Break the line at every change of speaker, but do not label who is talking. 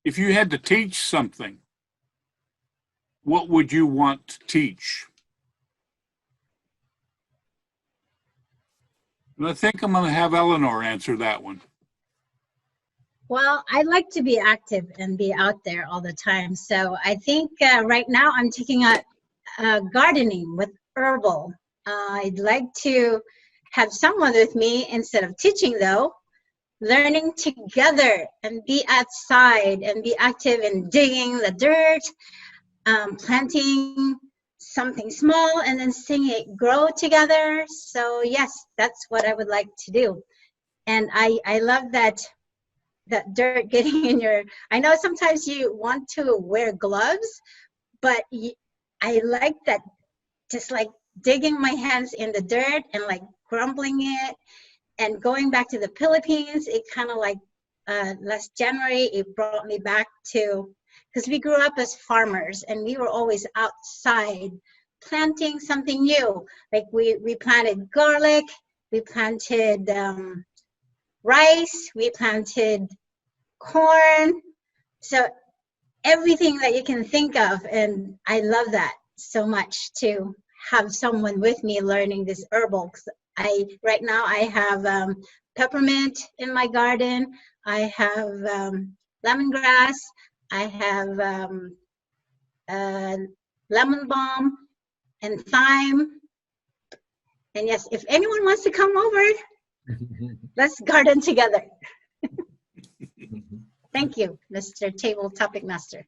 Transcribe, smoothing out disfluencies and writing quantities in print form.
If you had to teach something, what would you want to teach? And I think I'm going to have Eleanor answer that one.
Well, I like to be active and be out there all the time. So I think right now I'm taking up gardening with herbal. I'd like to have someone with me instead of teaching, though, learning together and be outside and be active in digging the dirt, planting something small and then seeing it grow together. So yes, that's what I would like to do. And I love that dirt getting in your, I know sometimes you want to wear gloves, but I like that, just like digging my hands in the dirt and like crumbling it. And going back to the Philippines, it kind of like last January, it brought me back to, because we grew up as farmers and we were always outside planting something new. Like we planted garlic, we planted rice, we planted corn, so everything that you can think of. And I love that so much, to have someone with me learning this herbal. Right now I have peppermint in my garden, I have lemongrass, I have lemon balm and thyme. And yes, if anyone wants to come over, let's garden together. Thank you, Mr. Table Topic Master.